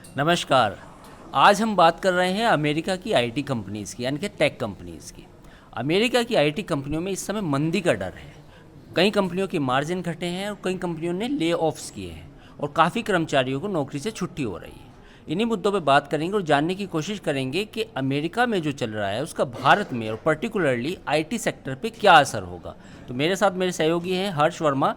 नमस्कार। आज हम बात कर रहे हैं अमेरिका की आईटी कंपनीज़ की, यानी कि टेक कंपनीज़ की। अमेरिका की आईटी कंपनियों में इस समय मंदी का डर है। कई कंपनियों के मार्जिन घटे हैं और कई कंपनियों ने ले ऑफ्स किए हैं और काफ़ी कर्मचारियों को नौकरी से छुट्टी हो रही है। इन्हीं मुद्दों पर बात करेंगे और जानने की कोशिश करेंगे कि अमेरिका में जो चल रहा है उसका भारत में और पर्टिकुलरली आईटी सेक्टर पे क्या असर होगा। तो मेरे साथ मेरे सहयोगी हैं हर्ष वर्मा।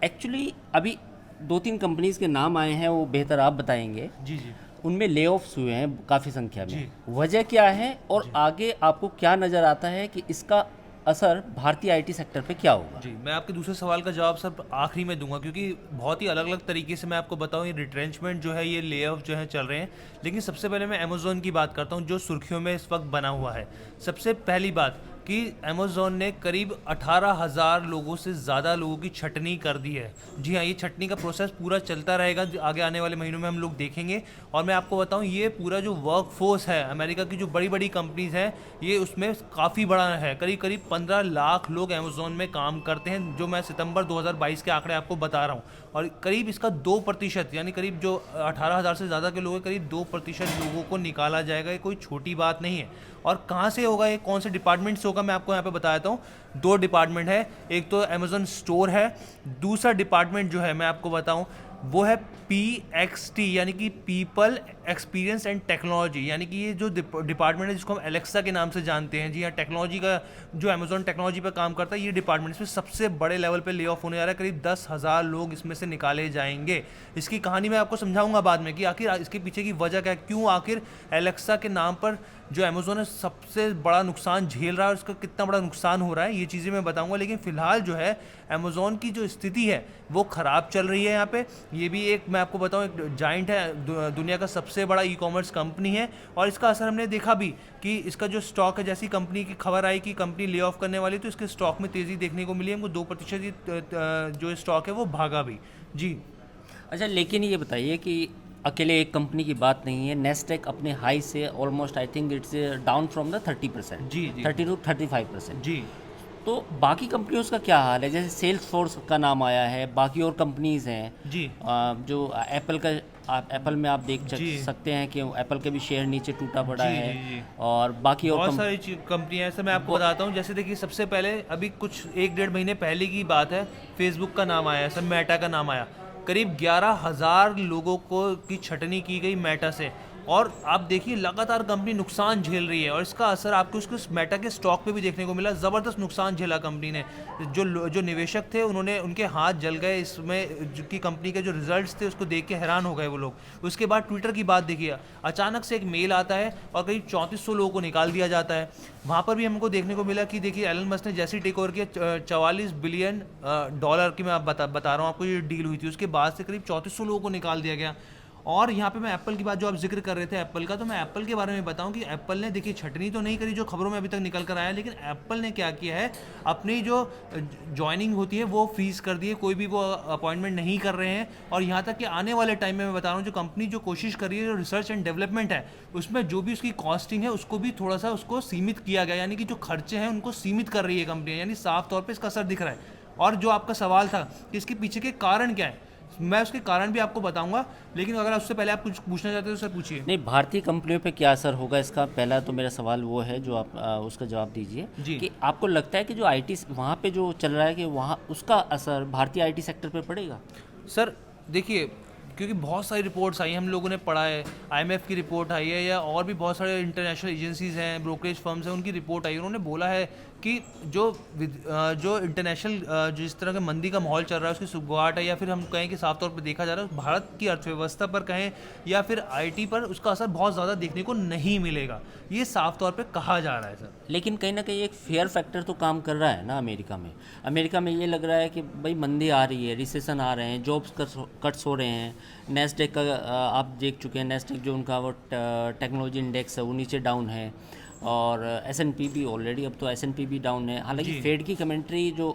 एक्चुअली अभी दो तीन कंपनीज के नाम आए हैं, वो बेहतर आप बताएंगे। जी जी उनमें ले ऑफ्स हुए हैं काफ़ी संख्या जी में, वजह क्या है और जी आगे आपको क्या नज़र आता है कि इसका असर भारतीय आईटी सेक्टर पे क्या होगा। जी। मैं आपके दूसरे सवाल का जवाब सब आखिरी में दूंगा, क्योंकि बहुत ही अलग अलग तरीके से मैं आपको बताऊं, ये रिट्रेंचमेंट जो है, ये ले ऑफ जो है चल रहे हैं। लेकिन सबसे पहले मैं अमेज़ोन की बात करता हूं, जो सुर्खियों में इस वक्त बना हुआ है। सबसे पहली बात कि अमेज़ोन ने करीब 18,000 लोगों से ज़्यादा लोगों की छटनी कर दी है। जी हाँ, ये छटनी का प्रोसेस पूरा चलता रहेगा, आगे आने वाले महीनों में हम लोग देखेंगे। और मैं आपको बताऊं, ये पूरा जो वर्क फोर्स है अमेरिका की, जो बड़ी बड़ी कंपनीज हैं, ये उसमें काफ़ी बड़ा है। करीब करीब 15 लाख लोग अमेज़ोन में काम करते हैं, जो मैं सितंबर 2022 के आंकड़े आपको बता रहा हूँ। और करीब इसका 2%, यानी करीब जो 18,000 से ज़्यादा के लोग हैं, करीब 2% लोगों को निकाला जाएगा। ये कोई छोटी बात नहीं है। और कहाँ से होगा ये, कौन से डिपार्टमेंट से होगा, मैं आपको यहाँ पे बता देता हूँ। दो डिपार्टमेंट है, एक तो अमेज़न स्टोर है, दूसरा डिपार्टमेंट जो है मैं आपको बताऊँ वो है PXT, यानी कि पीपल एक्सपीरियंस एंड टेक्नोलॉजी। यानी कि ये जो डिपार्टमेंट है, जिसको हम एलेक्सा के नाम से जानते हैं। जी हाँ, टेक्नोलॉजी का जो अमेज़ॉन टेक्नोलॉजी पर काम करता है, ये डिपार्टमेंट इसमें सबसे बड़े लेवल पे ले ऑफ होने जा रहा है। करीब 10,000 लोग इसमें से निकाले जाएंगे। इसकी कहानी मैं आपको समझाऊंगा बाद में कि आखिर इसके पीछे की वजह क्या है, क्यों आखिर एलेक्सा के नाम पर जो अमेज़ोन है सबसे बड़ा नुकसान झेल रहा है और इसका कितना बड़ा नुकसान हो रहा है, ये चीज़ें मैं बताऊंगा। लेकिन फिलहाल जो है अमेज़ोन की जो स्थिति है वो ख़राब चल रही है यहाँ पे। ये भी एक, मैं आपको बताऊं, एक जाइंट है, दुनिया का सबसे बड़ा ई कॉमर्स कंपनी है। और इसका असर हमने देखा भी कि इसका जो स्टॉक है, जैसी कंपनी की खबर आई कि कंपनी ले ऑफ करने वाली, तो इसके स्टॉक में तेज़ी देखने को मिली। हमको 2% जो स्टॉक है वो भागा भी। जी अच्छा, लेकिन ये बताइए कि अकेले एक कंपनी की बात नहीं है। नेस्टेक अपने हाई से almost I think it's down from the 30%, जी जी 30 to 35%। जी तो बाकी कंपनियों का क्या हाल है? जैसे सेल्स फोर्स का नाम आया है, बाकी और कंपनीज हैं जी जो एप्पल का, आप एप्पल में आप देख जी सकते हैं कि एप्पल के भी शेयर नीचे टूटा पड़ा जी है। जी जी। और बाकी और बहुत सारी कंपनियां हैं, मैं आपको बताता हूँ। जैसे देखिए, सबसे पहले अभी कुछ 1-1.5 महीने पहले की बात है, फेसबुक का नाम आया, सर मेटा का नाम आया। करीब 11,000 लोगों को की छटनी की गई मेटा से। और आप देखिए, लगातार कंपनी नुकसान झेल रही है और इसका असर आपको उसके मेटा के स्टॉक पे भी देखने को मिला। ज़बरदस्त नुकसान झेला कंपनी ने। जो निवेशक थे, उन्होंने, उनके हाथ जल गए इसमें, जो कि कंपनी के जो रिजल्ट्स थे उसको देख के हैरान हो गए वो लोग। उसके बाद ट्विटर की बात देखिए, अचानक से एक मेल आता है और करीब 3400 लोगों को निकाल दिया जाता है। वहाँ पर भी हमको देखने को मिला कि देखिए, एलन मस्क ने जैसी टेक ओवर किया, $44 बिलियन की मैं बता रहा हूँ आपको, ये डील हुई थी। उसके बाद से करीब 3400 लोगों को निकाल दिया गया। और यहाँ पे मैं एप्पल की बात, जो आप जिक्र कर रहे थे एप्पल का, तो मैं एप्पल के बारे में बताऊं कि एप्पल ने देखिए छटनी तो नहीं करी जो खबरों में अभी तक निकल कर आया, लेकिन एप्पल ने क्या किया है, अपनी जो ज्वाइनिंग होती है वो फ्रीज कर दी है। कोई भी वो अपॉइंटमेंट नहीं कर रहे हैं। और यहाँ तक कि आने वाले टाइम में मैं बता रहा हूँ, जो कंपनी जो कोशिश कर रही है, जो रिसर्च एंड डेवलपमेंट है, उसमें जो भी उसकी कॉस्टिंग है उसको भी थोड़ा सा उसको सीमित किया गया। यानी कि जो खर्चे हैं उनको सीमित कर रही है कंपनी, यानी साफ तौर पर इसका असर दिख रहा है। और जो आपका सवाल था कि इसके पीछे के कारण क्या है, मैं उसके कारण भी आपको बताऊंगा। लेकिन अगर उससे पहले आप कुछ पूछना चाहते हो तो सर पूछिए। नहीं, भारतीय कंपनियों पे क्या असर होगा इसका, पहला तो मेरा सवाल वो है जो आप उसका जवाब दीजिए जी कि आपको लगता है कि जो आईटी वहाँ पे जो चल रहा है कि वहाँ उसका असर भारतीय आईटी सेक्टर पे पड़ेगा। सर देखिए, क्योंकि बहुत सारी रिपोर्ट्स आई हैं, हम लोगों ने पढ़ा है, IMF की रिपोर्ट आई है, या और भी बहुत सारे इंटरनेशनल एजेंसीज हैं, ब्रोकरेज फर्म्स हैं, उनकी रिपोर्ट आई है। उन्होंने बोला है कि जो इंटरनेशनल जिस तरह का मंदी का माहौल चल रहा है, उसकी सुगवाट है, या फिर हम कहें कि साफ तौर पर देखा जा रहा है, भारत की अर्थव्यवस्था पर कहें या फिर IT पर उसका असर बहुत ज़्यादा देखने को नहीं मिलेगा। ये साफ तौर पर कहा जा रहा है सर। लेकिन कहीं ना कहीं एक फेयर फैक्टर तो काम कर रहा है ना अमेरिका में। अमेरिका में ये लग रहा है कि भाई मंदी आ रही है, रिसेशन आ रहे हैं, जॉब्स कट्स हो रहे हैं। नेस्डेक का आप देख चुके हैं, नेस्डेक जो उनका वो टेक्नोलॉजी इंडेक्स है वो नीचे डाउन है। और S&P भी ऑलरेडी, अब तो S&P भी डाउन है। हालांकि जी फेड की कमेंट्री जो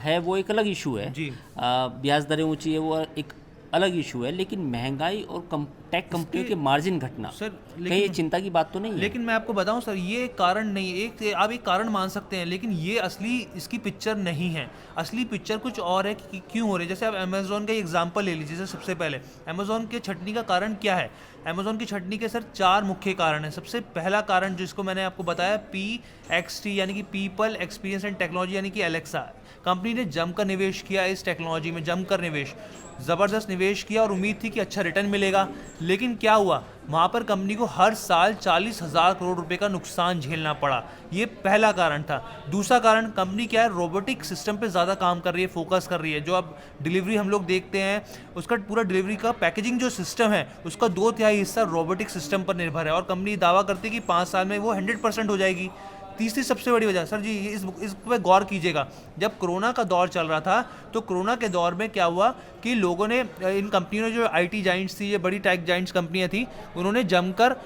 है वो एक अलग इशू है। जी ब्याज दरें ऊंची है, वो एक अलग इशू है, लेकिन महंगाई और टेक कंपनियों के मार्जिन घटना सर, कहीं ये चिंता की बात तो नहीं है? लेकिन मैं आपको बताऊं सर, ये कारण नहीं, आप एक कारण मान सकते हैं, लेकिन ये असली इसकी पिक्चर नहीं है। असली पिक्चर कुछ और है कि क्यों हो रही है। जैसे आप अमेज़ॉन का एग्जांपल ले लीजिए। सबसे पहले अमेज़ॉन के छटनी का कारण क्या है? अमेज़ॉन की छटनी के सर 4 मुख्य कारण हैं। सबसे पहला कारण जिसको मैंने आपको बताया, PXT यानी कि पीपल एक्सपीरियंस एंड टेक्नोलॉजी यानी कि एलेक्सा। कंपनी ने जमकर निवेश किया इस टेक्नोलॉजी में, जमकर निवेश, ज़बरदस्त निवेश किया और उम्मीद थी कि अच्छा रिटर्न मिलेगा। लेकिन क्या हुआ, वहाँ पर कंपनी को हर साल 40,000 करोड़ रुपए का नुकसान झेलना पड़ा। ये पहला कारण था। दूसरा कारण, कंपनी क्या है, रोबोटिक सिस्टम पे ज़्यादा काम कर रही है, फोकस कर रही है। जो अब डिलीवरी हम लोग देखते हैं, उसका पूरा डिलीवरी का पैकेजिंग जो सिस्टम है, उसका 2/3 हिस्सा रोबोटिक सिस्टम पर निर्भर है और कंपनी दावा करती है कि 5 साल में वो 100% हो जाएगी। तीसरी सबसे बड़ी वजह, सर जी इस पे गौर कीजिएगा, जब कोरोना का दौर चल रहा था तो कोरोना के दौर में क्या हुआ कि लोगों ने, इन कंपनियों ने, जो IT जाइंट्स थी, ये बड़ी टेक जाइंट्स कंपनियां थी, उन्होंने जमकर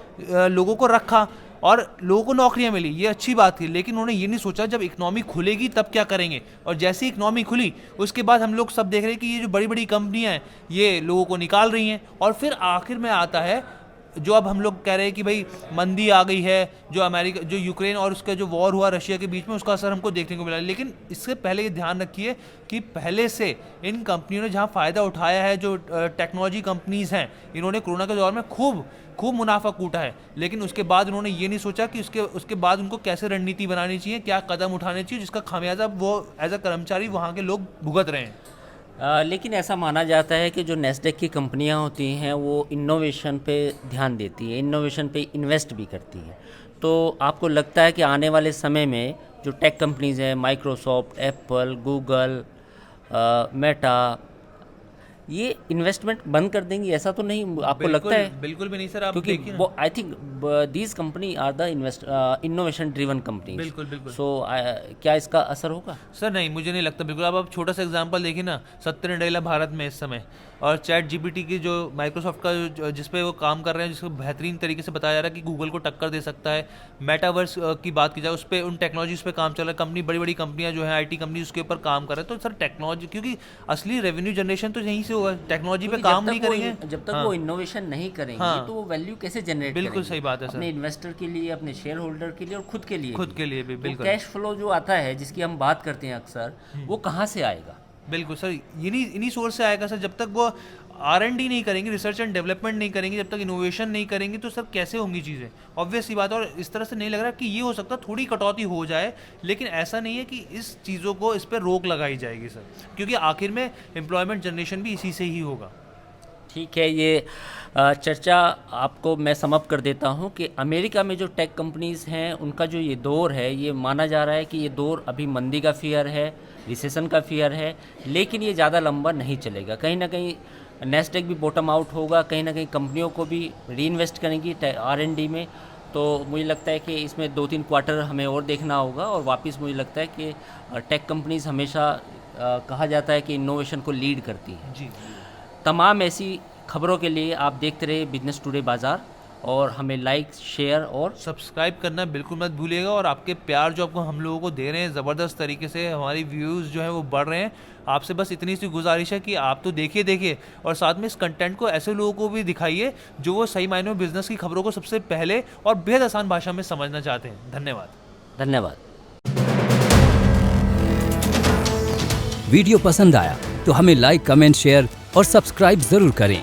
लोगों को रखा और लोगों को नौकरियां मिली। ये अच्छी बात थी, लेकिन उन्होंने ये नहीं सोचा जब इकनॉमी खुलेगी तब क्या करेंगे। और जैसे ही इकनॉमी खुली उसके बाद हम लोग सब देख रहे हैं कि ये जो बड़ी बड़ी कंपनियां हैं ये लोगों को निकाल रही हैं। और फिर आखिर में आता है जो अब हम लोग कह रहे हैं कि भाई मंदी आ गई है, जो अमेरिका, जो यूक्रेन और उसका जो वॉर हुआ रशिया के बीच में, उसका असर हमको देखने को मिला। लेकिन इससे पहले ये ध्यान रखिए कि पहले से इन कंपनियों ने जहाँ फ़ायदा उठाया है, जो टेक्नोलॉजी कंपनीज़ हैं, इन्होंने कोरोना के दौर में खूब मुनाफा कूटा है। लेकिन उसके बाद उन्होंने ये नहीं सोचा कि उसके बाद उनको कैसे रणनीति बनानी चाहिए, क्या कदम उठाने चाहिए, जिसका खामियाजा वो एज अ कर्मचारी वहाँ के लोग भुगत रहे हैं। लेकिन ऐसा माना जाता है कि जो नेस्डेक की कंपनियां होती हैं वो इनोवेशन पे ध्यान देती है, इनोवेशन पे इन्वेस्ट भी करती है। तो आपको लगता है कि आने वाले समय में जो टेक कंपनीज़ हैं, माइक्रोसॉफ्ट, एप्पल, गूगल, मेटा, ये इन्वेस्टमेंट बंद कर देंगी? ऐसा तो नहीं आपको लगता है? बिल्कुल भी नहीं सर। आप क्योंकि I think these company are the innovation driven company. बिल्कुल बिल्कुल। सो क्या इसका असर होगा? सर नहीं, मुझे नहीं लगता बिल्कुल। अब आप छोटा सा एग्जांपल देखिए ना, सत्या नडेला भारत में इस समय, और ChatGPT की जो माइक्रोसॉफ्ट का जिस पे वो काम कर रहे हैं, जिसको बेहतरीन तरीके से बताया जा रहा है कि गूगल को टक्कर दे सकता है। मेटावर्स की बात की जाए, उस पर, उन टेक्नोलॉजीज पे काम चल रहा है। कंपनी, बड़ी बड़ी कंपनियां जो है, IT कंपनी, उसके ऊपर काम कर रहे हैं। तो सर टेक्नोलॉजी, क्योंकि असली रेवेन्यू जनरेशन तो यहीं से होगा, टेक्नोलॉजी पे काम नहीं करेंगे, जब तक वो इनोवेशन नहीं करेंगे तो वो वैल्यू कैसे जनरेट करेंगे? बिल्कुल सही बात है सर। अपने इन्वेस्टर के लिए, अपने शेयर होल्डर के लिए और खुद के लिए भी बिल्कुल। कैश फ्लो जो आता है, जिसकी हम बात करते हैं अक्सर, वो कहाँ से आएगा? बिल्कुल सर, इन्हीं सोर्स से आएगा सर। जब तक वो R&D नहीं करेंगे, रिसर्च एंड डेवलपमेंट नहीं करेंगे, जब तक इनोवेशन नहीं करेंगे, तो सर कैसे होंगी चीज़ें? ऑब्वियस सी बात है। और इस तरह से नहीं लग रहा कि ये हो सकता, थोड़ी कटौती हो जाए, लेकिन ऐसा नहीं है कि इस चीज़ों को, इस पर रोक लगाई जाएगी सर, क्योंकि आखिर में एम्प्लॉयमेंट जनरेशन भी इसी से ही होगा। ठीक है, ये चर्चा आपको मैं समअप कर देता हूँ कि अमेरिका में जो टेक कंपनीज़ हैं उनका जो ये दौर है, ये माना जा रहा है कि ये दौर अभी मंदी का फियर है, रिसेशन का फियर है, लेकिन ये ज़्यादा लंबा नहीं चलेगा। कहीं ना कहीं नेस्डेक भी बॉटम आउट होगा, कहीं ना कहीं कंपनियों को भी री इन्वेस्ट करेंगी R&D में। तो मुझे लगता है कि इसमें 2-3 क्वार्टर हमें और देखना होगा, और वापस मुझे लगता है कि टेक कंपनीज़ हमेशा कहा जाता है कि इनोवेशन को लीड करती है। जी। तमाम ऐसी खबरों के लिए आप देखते रहिए बिजनेस टुडे बाज़ार, और हमें लाइक, शेयर और सब्सक्राइब करना बिल्कुल मत भूलिएगा। और आपके प्यार जो आपको हम लोगों को दे रहे हैं ज़बरदस्त तरीके से, हमारी व्यूज़ जो है वो बढ़ रहे हैं। आपसे बस इतनी सी गुजारिश है कि आप तो देखिए और साथ में इस कंटेंट को ऐसे लोगों को भी दिखाइए जो वो सही मायने में बिजनेस की खबरों को सबसे पहले और बेहद आसान भाषा में समझना चाहते हैं। धन्यवाद। वीडियो पसंद आया तो हमें लाइक, कमेंट, शेयर और सब्सक्राइब जरूर करें।